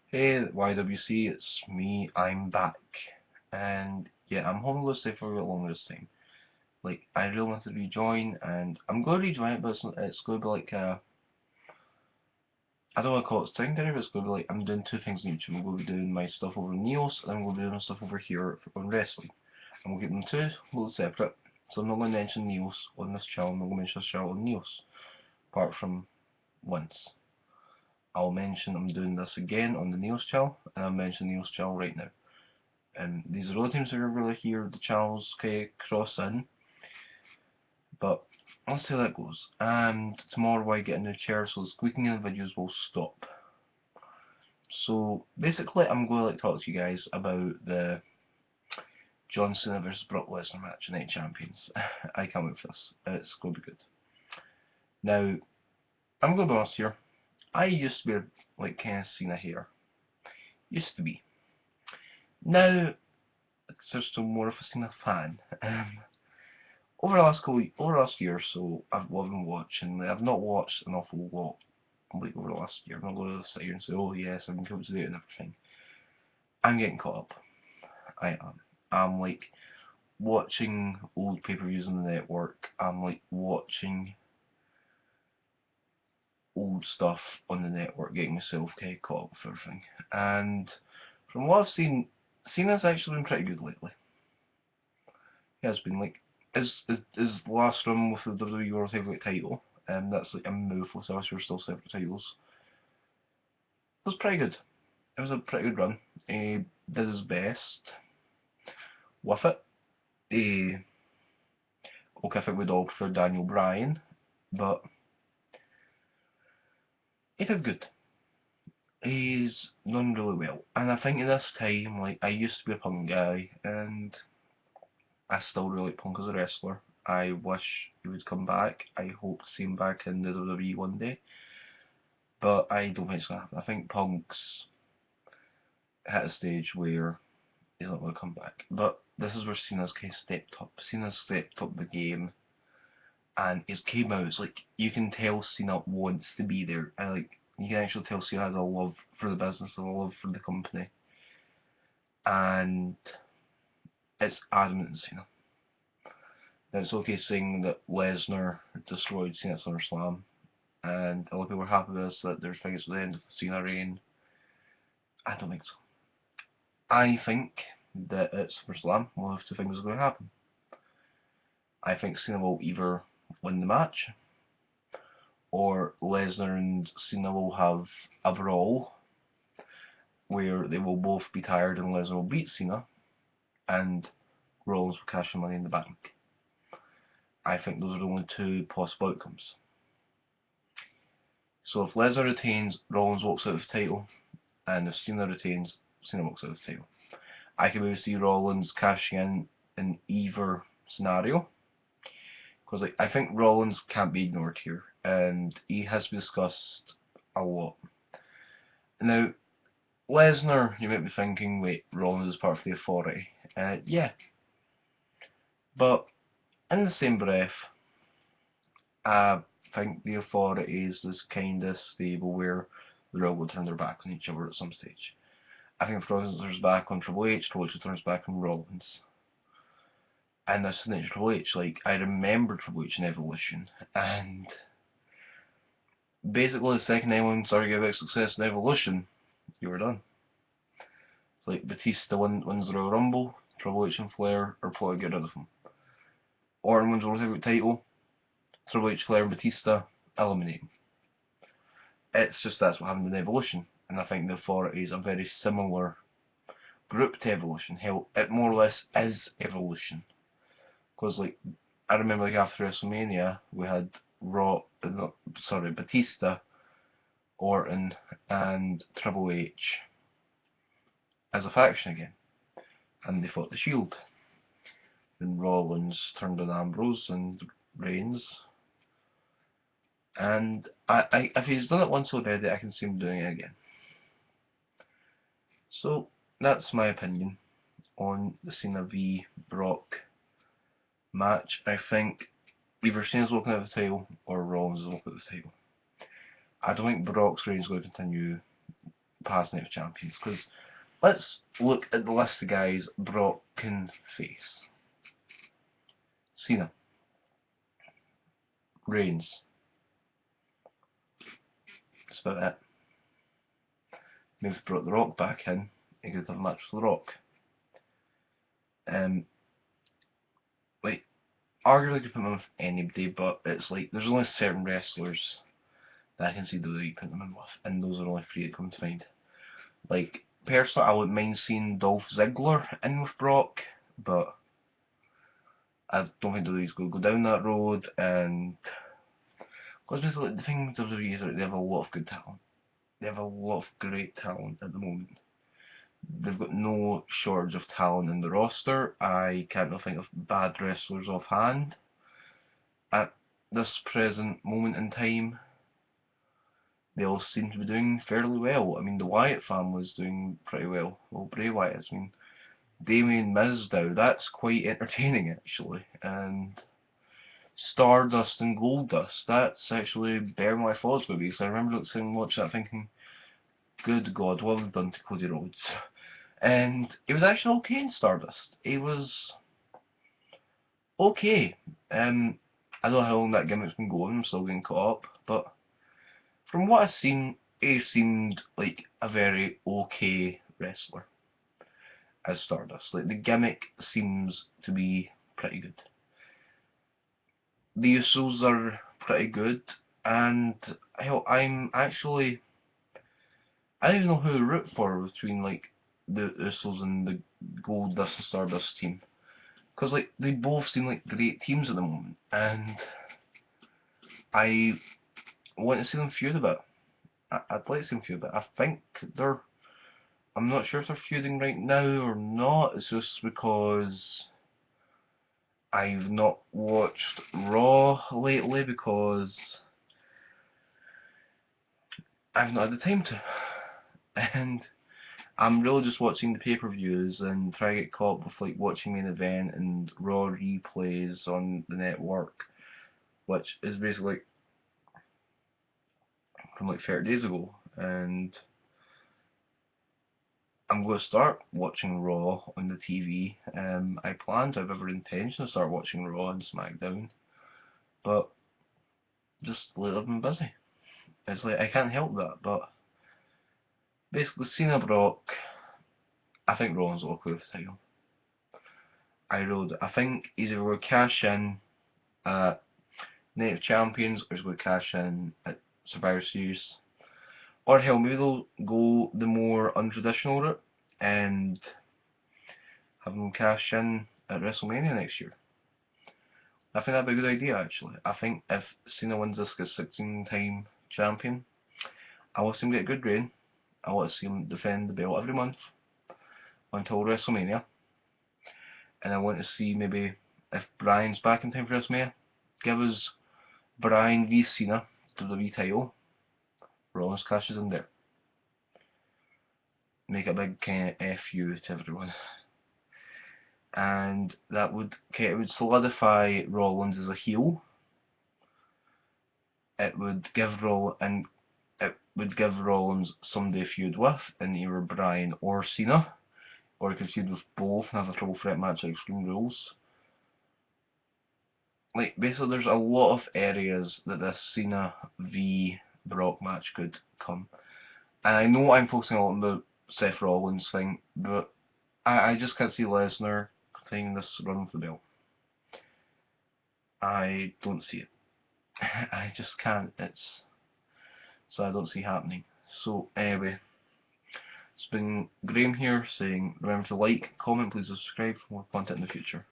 Hey YWC, it's me, I'm back. And yeah, I'm hoping to stay for a bit longer this time. Like, I really wanted to rejoin, and I'm going to rejoin it, but it's going to be like, I don't want to call it secondary, but it's going to be like, I'm doing two things on YouTube. I'm going to be doing my stuff over in Neos, and I'm going to be doing my stuff over here on wrestling. I'm going to keep them two a little separate. So I'm not going to mention Neos on this channel, I'm not going to mention this channel on Neos, apart from once. I'll mention I'm doing this again on the Neos channel, and I'll mention Neos channel right now. And these are all the times that you're going to hear the channels cross in, but let's see how that goes. And tomorrow I get a new chair, so the squeaking in the videos will stop. So basically, I'm going to talk to you guys about the John Cena vs Brock Lesnar match, Night Champions. I can't wait for this. It's going to be good. Now, I'm going to be honest here. I used to be like kind of Cena hater. Used to be. Now, I'm still more of a Cena fan. Over the last year or so, I've been watching. I've not watched an awful lot like over the last year. I'm not going to sit here and say, oh yes, I've been kept up to date and everything. I'm getting caught up. I am. I'm like watching old pay-per-views on the network. I'm like watching old stuff on the network, getting myself caught up with everything. And from what I've seen, Cena's actually been pretty good lately. He has been like his last run with the WWE World Heavyweight title, that's like a mouthful, so we're still separate titles. It was pretty good. It was a pretty good run. He did his best with it. He, okay, I think we'd all prefer Daniel Bryan, but he did good. He's done really well, and I think at this time, like, I used to be a Punk guy, and I still really like Punk as a wrestler. I wish he would come back. I hope to see him back in the WWE one day, but I don't think it's gonna happen. I think Punk's at a stage where he's not going to come back. But this is where Cena's kind of stepped up. Cena's stepped up the game, and it came out. It's like you can tell Cena wants to be there. I like you can actually tell Cena has a love for the business and a love for the company, and it's adamant in Cena. Now it's okay saying that Lesnar destroyed Cena at SummerSlam, and a lot of people are happy with this, that they're thinking it's the end of the Cena reign. I don't think so. I think that at SummerSlam, one of two things are going to happen. I think Cena will either win the match, or Lesnar and Cena will have a brawl where they will both be tired and Lesnar will beat Cena, and Rollins will cash the Money in the Bank. I think those are the only two possible outcomes. So if Lesnar retains, Rollins walks out of the title, and if Cena retains, Cena walks out of the title. I can maybe see Rollins cashing in either scenario, because like I think Rollins can't be ignored here, and he has been discussed a lot. Now, Lesnar, you might be thinking, wait, Rollins is part of the Authority. Yeah, but in the same breath, I think the Authority is this kind of stable where they're all going to turn their back on each other at some stage. I think if Rollins turns back on Triple H, Triple H turns back on Rollins. And that's the nature of Triple H. Like, I remember Triple H in Evolution, and basically the second anyone started getting about success in Evolution, you were done. It's like Batista wins the Royal Rumble, Triple H and Flair are probably get rid of him. Orton wins the World Heavyweight title, Triple H, Flair and Batista eliminate him. It's just that's what happened in Evolution, and I think the Authority is a very similar group to Evolution. Hell, it more or less is Evolution. Because like I remember like after WrestleMania we had Batista, Orton and Triple H as a faction again, and they fought the Shield. And Rollins turned on Ambrose and Reigns, and if he's done it once already, I can see him doing it again. So that's my opinion on the Cena v Brock match. I think either Cena's walking out of the title or Rollins is walking out of the title. I don't think Brock's reign is going to continue past Night of Champions, because let's look at the list of guys Brock can face. Cena, Reigns, that's about it. Maybe if brought The Rock back in, he could have a match with The Rock. Like, arguably could put him in with anybody, but it's like there's only certain wrestlers that I can see those you put them in with, and those are only three that come to mind. Like, personally, I wouldn't mind seeing Dolph Ziggler in with Brock, but I don't think WWE's going to go down that road, and because basically the thing with WWE is that they have a lot of good talent. They have a lot of great talent at the moment. They've got no shortage of talent in the roster. I can't really think of bad wrestlers offhand at this present moment in time. They all seem to be doing fairly well. I mean, the Wyatt family's doing pretty well. Well, Bray Wyatt, I mean, Damien Mizdow, that's quite entertaining actually. And Stardust and Goldust, that's actually better than what I thought it was going to be. So I remember watching that thinking, good God, what have they done to Cody Rhodes? And it was actually okay in Stardust. It was okay. I don't know how long that gimmick's been going, I'm still getting caught up, but from what I've seen, he seemed like a very okay wrestler as Stardust. Like, the gimmick seems to be pretty good. The Usos are pretty good, and hell, I'm actually, I don't even know who to root for between like the Usos and the Goldust and Stardust team, because like they both seem like great teams at the moment, and I want to see them feud a bit. I'd like to see them feud a bit. I think they're, I'm not sure if they're feuding right now or not. It's just because I've not watched Raw lately because I've not had the time to, and I'm really just watching the pay-per-views and trying to get caught up with like watching main event and Raw replays on the network, which is basically like from like 30 days ago, and I'm going to start watching Raw on the TV. I plan to have every intention to start watching Raw and SmackDown, but just lately I've been busy. It's like I can't help that, but basically Cena Brock, I think Rollins will go with the title. I think he's either going to cash in at Night of Champions or he's going to cash in at Survivor Series. Or hell, maybe they'll go the more untraditional route and have them cash in at WrestleMania next year. I think that'd be a good idea actually. I think if Cena wins this as 16-time champion, I want to see him get a good reign. I want to see him defend the belt every month until WrestleMania. And I want to see maybe if Bryan's back in time for WrestleMania, give us Bryan v Cena to the WWE title. Rollins cashes in there. Make a big kind of FU to everyone. And that would solidify Rollins as a heel. It would give Rollins somebody to feud with in either Bryan or Cena, or he could feud with both and have a triple threat match at Extreme Rules. Like, basically there's a lot of areas that this Cena v Brock match could come. And I know I'm focusing a lot on the Seth Rollins thing, but I just can't see Lesnar taking this run with the belt. I don't see it. I just can't. So I don't see it happening. So anyway, it's been Graham here saying remember to like, comment, please subscribe for more content in the future.